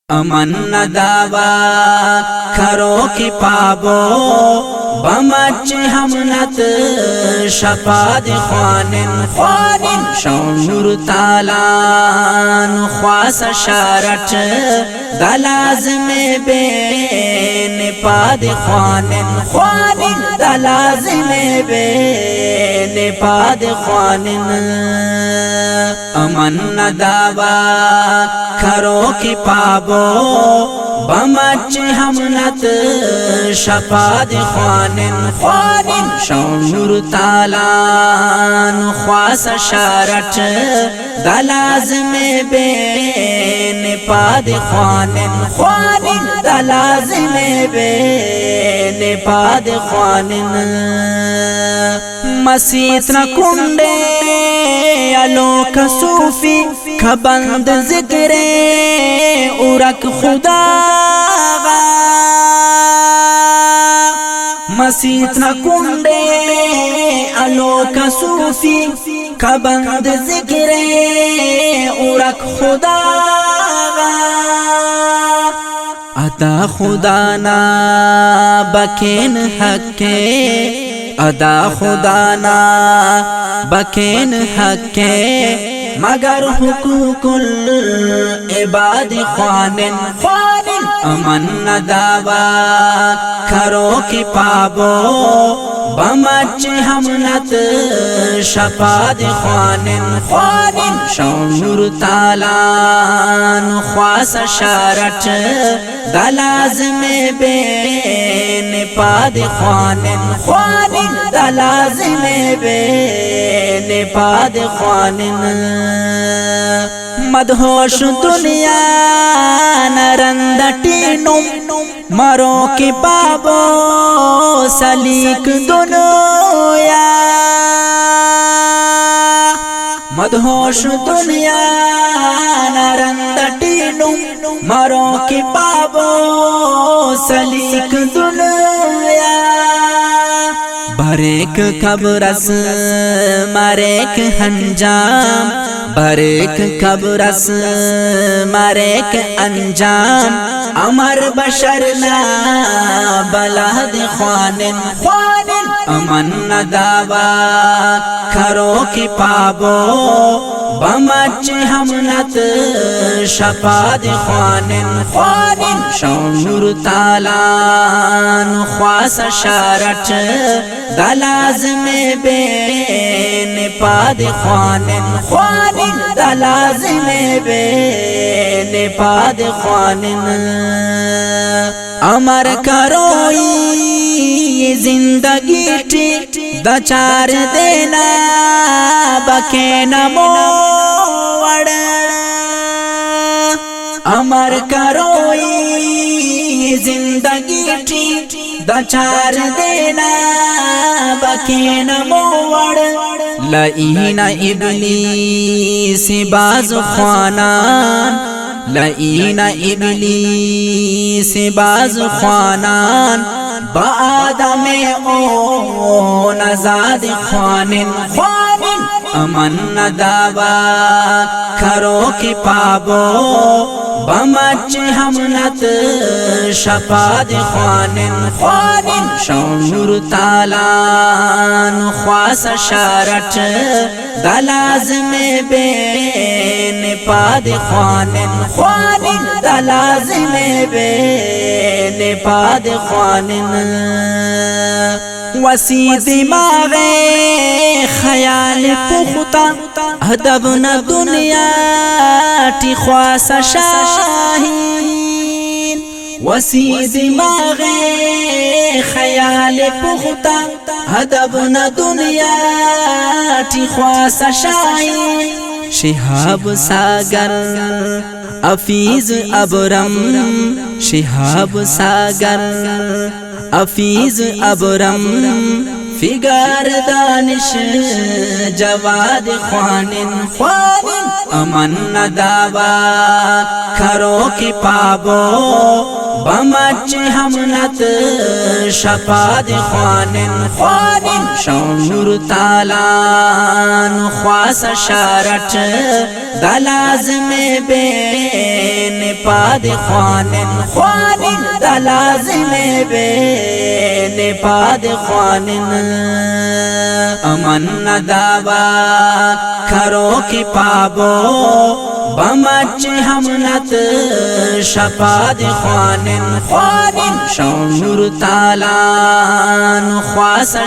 अमन न दावा करो कि पाबो बमच हमनत शपाद ख्वानिन ख्वानिन शौनुर तालान ख्वास शारट दलाज में बेन पाद ख्वानिन ख्वानिन दलाज में बेन पाद ख्वानिन अमन न दावा करो कि पाबो बमच हमनत शपाद ख्वानिन ख्वानिन शौनुर तालान ख्वास शारट दलाज में बेन पाद ख्वानिन ख्वानिन दलाज में बेन पाद ख्वानिन मसीत न कुंडे अलोक सूफी खबंद जिक्रे उरक खुदा मसीत न कुंडे अलोक सूफी खबंद जिक्रे उरक खुदा अदा खुदा ना बकेन हके अदा खुदा ना बकेन हके मगर हुकूकुल इबाद ख्वानिन ख्वानिन अमन न दावा करो कि पाबो बमच हमनत शपाद ख्वानिन ख्वानिन शौनुर तालान ख्वास शारट दलाज में बेन पाद ख्वानिन ख्वानिन दलाज में बेन पाद ख्वानिन मदहोश दुनिया नरंदटीनुम मरो के पाबो सलीक दुनिया मदहोश दुनिया नरंदटीनुम मरो के पाबो सलीक दुनिया बरेक कब्रस मरेक हंजाम बरेक कब्रस मरेक अंजाम अमर बशरना बलाद ख्वानिन ख्वानिन अमन न दावा करो कि पाबो बमच हमनत शपाद ख्वानिन ख्वानिन शौनुर तालान ख्वास शारट दलाज में बेन पाद ख्वानिन ख्वानिन दलाज में बेन पाद ख्वानिन अमर करोई जिंदगी टी दचार देना बके नमो अमर करोई जिंदगी टी दचार देना बके नमो लईना इब्लीस बाज ख्वानान लईना इब्लीस बाज ख्वानान बादम ओ नजाद ख्वानिन ख्वानिन अमन न दावा करो कि पाबो बमच हमनत शपाद ख्वानिन ख्वानिन शौनुर तालान ख्वास शारट दलाज में बेन पाद ख्वानिन ख्वानिन दलाज में बेन पाद ख्वानिन वसी दिमागे ख्याल पुख्ता अदब न दुनिया टी ख्वास शाहीन वसी दिमागे ख्याल पुख्ता अदब न दुनिया टी ख्वास शाहीन शिहाब सागर अफीज अबरम शिहाब सागर अफीज अबरम फिगार दानिश जवाद ख्वानिन ख्वानिन अमन न दावा करो कि पाबो بمچ همنت شپاد خوانن شونور تالان خواس شارت دلازم بین پاد خوانن دلازم بین پاد خوانن امن نداوا کرو کی پابو بمچ همنت شپاد خوانن شونور تالان خواس